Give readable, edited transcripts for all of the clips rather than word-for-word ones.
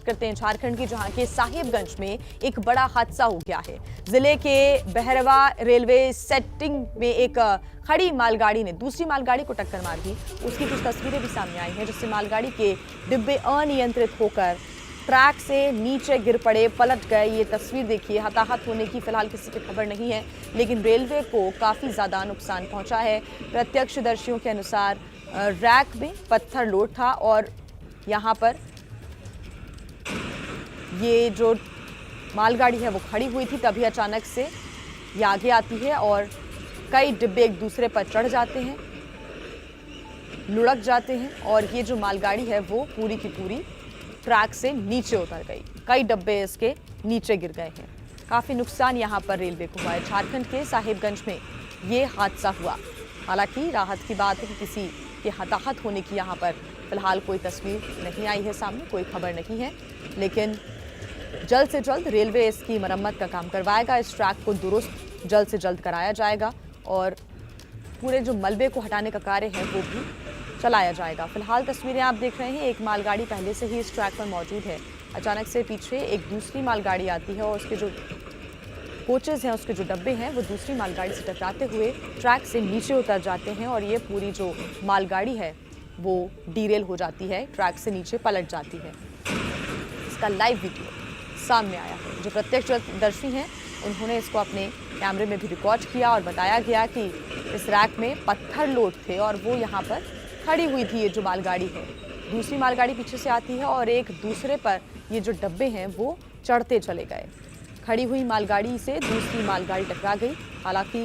बात करते हैं झारखंड की, जहां के साहिबगंज में एक बड़ा हादसा हो गया है। जिले के बहरवा रेलवे सेटिंग में एक खड़ी मालगाड़ी ने दूसरी मालगाड़ी को टक्कर मार दी। उसकी कुछ तस्वीरें भी सामने आई हैं, जिससे मालगाड़ी के डिब्बे अनियंत्रित होकर ट्रैक से नीचे गिर पड़े, पलट गए। ये तस्वीर देखिए। हताहत होने की फिलहाल किसी की खबर नहीं है, लेकिन रेलवे को काफी ज्यादा नुकसान पहुंचा है। प्रत्यक्षदर्शियों के अनुसार रैक में पत्थर लोड था और यहाँ पर ये जो मालगाड़ी है वो खड़ी हुई थी, तभी अचानक से ये आगे आती है और कई डिब्बे एक दूसरे पर चढ़ जाते हैं, लुढ़क जाते हैं और ये जो मालगाड़ी है वो पूरी की पूरी ट्रैक से नीचे उतर गई। कई डब्बे इसके नीचे गिर गए हैं। काफी नुकसान यहाँ पर रेलवे को हुआ है। झारखंड के साहिबगंज में ये हादसा हुआ। हालांकि राहत की बात है कि किसी के हताहत होने की यहाँ पर फिलहाल कोई तस्वीर नहीं आई है सामने, कोई खबर नहीं है, लेकिन जल्द से जल्द रेलवे इसकी मरम्मत का काम करवाएगा। इस ट्रैक को दुरुस्त जल्द से जल्द कराया जाएगा और पूरे जो मलबे को हटाने का कार्य है वो भी चलाया जाएगा। फिलहाल तस्वीरें आप देख रहे हैं, एक मालगाड़ी पहले से ही इस ट्रैक पर मौजूद है। अचानक से पीछे एक दूसरी मालगाड़ी आती है और उसके जो कोचेज हैं, उसके जो डब्बे हैं, वो दूसरी मालगाड़ी से टकराते हुए ट्रैक से नीचे उतर जाते हैं और ये पूरी जो मालगाड़ी है वो डीरेल हो जाती है, ट्रैक से नीचे पलट जाती है। इसका लाइव वीडियो सामने आया है। जो प्रत्यक्षदर्शी हैं उन्होंने इसको अपने कैमरे में भी रिकॉर्ड किया और बताया गया कि इस रैक में पत्थर लोड थे और वो यहाँ पर खड़ी हुई थी। ये जो मालगाड़ी है, दूसरी मालगाड़ी पीछे से आती है और एक दूसरे पर ये जो डब्बे हैं वो चढ़ते चले गए। खड़ी हुई मालगाड़ी से दूसरी मालगाड़ी टकरा गई। हालांकि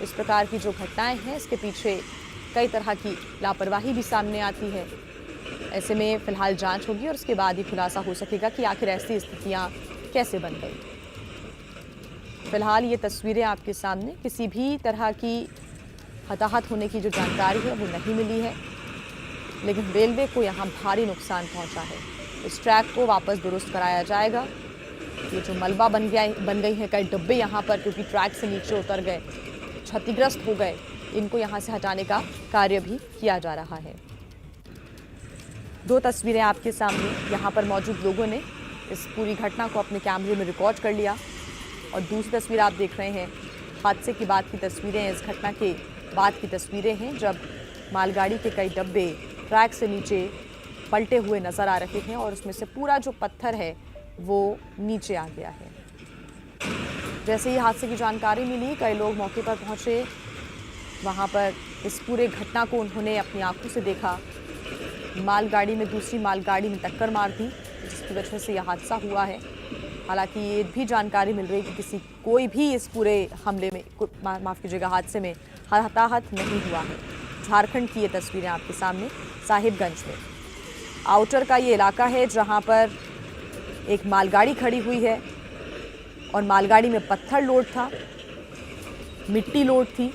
इस प्रकार की जो घटनाएं हैं, इसके पीछे कई तरह की लापरवाही भी सामने आती है। ऐसे में फिलहाल जांच होगी और उसके बाद ही खुलासा हो सकेगा कि आखिर ऐसी स्थितियां कैसे बन गई। फिलहाल ये तस्वीरें आपके सामने, किसी भी तरह की हताहत होने की जो जानकारी है वो नहीं मिली है, लेकिन रेलवे को यहाँ भारी नुकसान पहुंचा है। इस ट्रैक को वापस दुरुस्त कराया जाएगा। ये जो मलबा बन गई है, कई डब्बे यहाँ पर क्योंकि ट्रैक से नीचे उतर गए, क्षतिग्रस्त हो गए, इनको यहाँ से हटाने का कार्य भी किया जा रहा है। दो तस्वीरें आपके सामने, यहाँ पर मौजूद लोगों ने इस पूरी घटना को अपने कैमरे में रिकॉर्ड कर लिया और दूसरी तस्वीर आप देख रहे हैं हादसे की बाद की तस्वीरें, इस घटना के बाद की तस्वीरें हैं, जब मालगाड़ी के कई डब्बे ट्रैक से नीचे पलटे हुए नजर आ रहे हैं और उसमें से पूरा जो पत्थर है वो नीचे आ गया है। जैसे ही हादसे की जानकारी मिली, कई लोग मौके पर पहुंचे। वहां पर इस पूरे घटना को उन्होंने अपनी आंखों से देखा। मालगाड़ी में दूसरी मालगाड़ी ने टक्कर मार दी, जिसकी वजह से यह हादसा हुआ है। हालांकि ये भी जानकारी मिल रही है कि कोई भी इस पूरे हमले में, माफ़ कीजिएगा, हादसे में हताहत नहीं हुआ है। झारखंड की ये तस्वीरें आपके सामने, साहिबगंज में आउटर का ये इलाका है जहां पर एक मालगाड़ी खड़ी हुई है और मालगाड़ी में पत्थर लोड था, मिट्टी लोड थी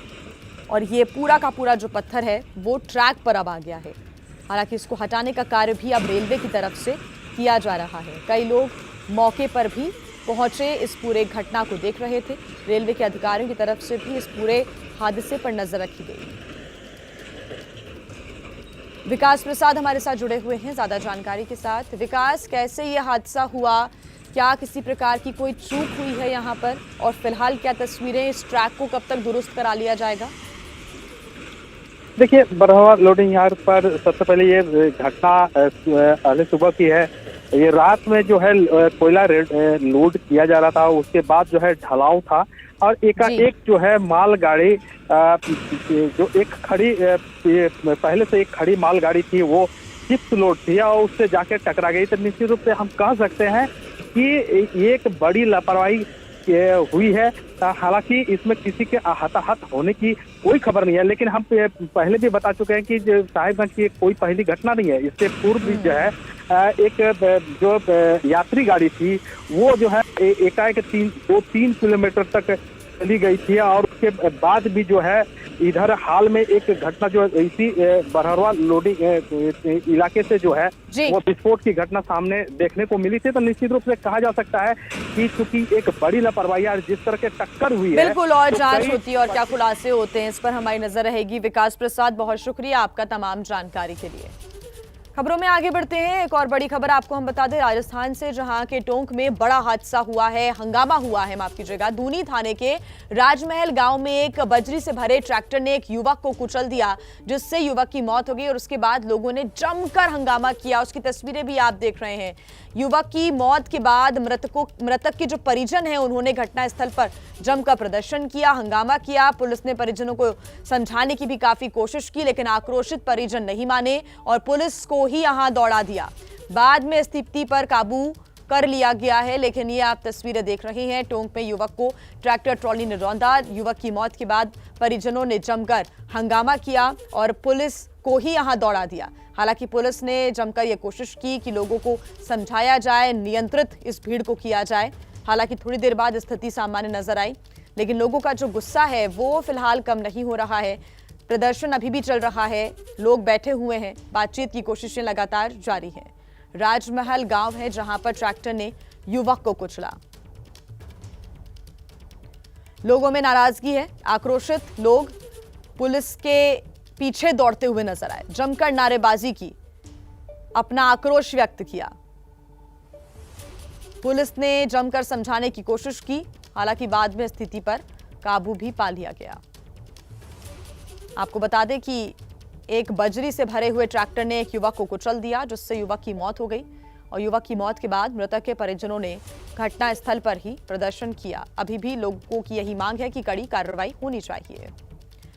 और ये पूरा का पूरा जो पत्थर है वो ट्रैक पर अब आ गया है। हालांकि इसको हटाने का कार्य भी अब रेलवे की तरफ से किया जा रहा है। कई लोग मौके पर भी पहुंचे, इस पूरे घटना को देख रहे थे। रेलवे के अधिकारियों की तरफ से भी इस पूरे हादसे पर नजर रखी गई। विकास प्रसाद हमारे साथ जुड़े हुए हैं ज्यादा जानकारी के साथ। विकास, कैसे ये हादसा हुआ, क्या किसी प्रकार की कोई चूक हुई है यहाँ पर, और फिलहाल क्या तस्वीरें, इस ट्रैक को कब तक दुरुस्त करा लिया जाएगा? देखिए, बरहवा लोडिंग यार्ड पर सबसे पहले ये घटना अर्ली सुबह की है। ये रात में जो है कोयला लोड किया जा रहा था, उसके बाद जो है ढलाव था और एकाएक जो है मालगाड़ी जो एक खड़ी पहले से एक खड़ी मालगाड़ी थी वो चिप्स लोड थी और उससे जाके टकरा गई। तो निश्चित रूप से हम कह सकते हैं कि एक बड़ी लापरवाही हुई है। हालांकि इसमें किसी के हताहत होने की कोई खबर नहीं है, लेकिन हम पहले भी बता चुके हैं कि साहिबगंज की कोई पहली घटना नहीं है। इससे पूर्व भी जो है एक जो यात्री गाड़ी थी वो जो है एकाएक 2-3 किलोमीटर तक चली गई थी और उसके बाद भी जो है इधर हाल में एक घटना जो इसी बरहवा लोडिंग इलाके से जो है वो विस्फोट की घटना सामने देखने को मिली थी। तो निश्चित रूप से कहा जा सकता है कि चूंकि एक बड़ी लापरवाही जिस तरह के टक्कर हुई है, बिल्कुल, और तो जांच होती है और क्या खुलासे होते हैं इस पर हमारी नजर रहेगी। विकास प्रसाद, बहुत शुक्रिया आपका तमाम जानकारी के लिए। खबरों में आगे बढ़ते हैं। एक और बड़ी खबर आपको हम बता दें राजस्थान से, जहां के टोंक में बड़ा हादसा हुआ है, हंगामा हुआ है, माफ कीजिएगा। दूनी थाने के राजमहल गांव में एक बजरी से भरे ट्रैक्टर ने एक युवक को कुचल दिया, जिससे युवक की मौत हो गई और उसके बाद लोगों ने जमकर हंगामा किया। उसकी तस्वीरें भी आप देख रहे हैं। युवक की मौत के बाद मृतक के जो परिजन हैं उन्होंने घटनास्थल पर जमकर प्रदर्शन किया, हंगामा किया। पुलिस ने परिजनों को समझाने की भी काफी कोशिश की, लेकिन आक्रोशित परिजन नहीं माने और पुलिस को ही यहां दौड़ा दिया। बाद में स्थिति पर काबू कर लिया गया है, लेकिन ये आप तस्वीरें देख रहे हैं। टोंक में युवक को ट्रैक्टर ट्रॉली ने रौंदा। युवक की मौत के बाद परिजनों ने जमकर हंगामा किया और पुलिस को ही यहां दौड़ा दिया। हालांकि पुलिस ने जमकर यह कोशिश की कि लोगों को समझाया जाए, नियंत्रित इस भीड़ को किया जाए। हालांकि थोड़ी देर बाद स्थिति सामान्य नजर आई, लेकिन लोगों का जो गुस्सा है वो फिलहाल कम नहीं हो रहा है। प्रदर्शन अभी भी चल रहा है, लोग बैठे हुए हैं, बातचीत की कोशिशें लगातार जारी हैं। राजमहल गांव है जहां पर ट्रैक्टर ने युवक को कुचला। लोगों में नाराजगी है, आक्रोशित लोग पुलिस के पीछे दौड़ते हुए नजर आए, जमकर नारेबाजी की, अपना आक्रोश व्यक्त किया। पुलिस ने जमकर समझाने की कोशिश की, हालांकि बाद में स्थिति पर काबू भी पा लिया गया। आपको बता दें कि एक बजरी से भरे हुए ट्रैक्टर ने एक युवक को कुचल दिया, जिससे युवक की मौत हो गई और युवक की मौत के बाद मृतक के परिजनों ने घटनास्थल पर ही प्रदर्शन किया। अभी भी लोगों की यही मांग है कि कड़ी कार्रवाई होनी चाहिए।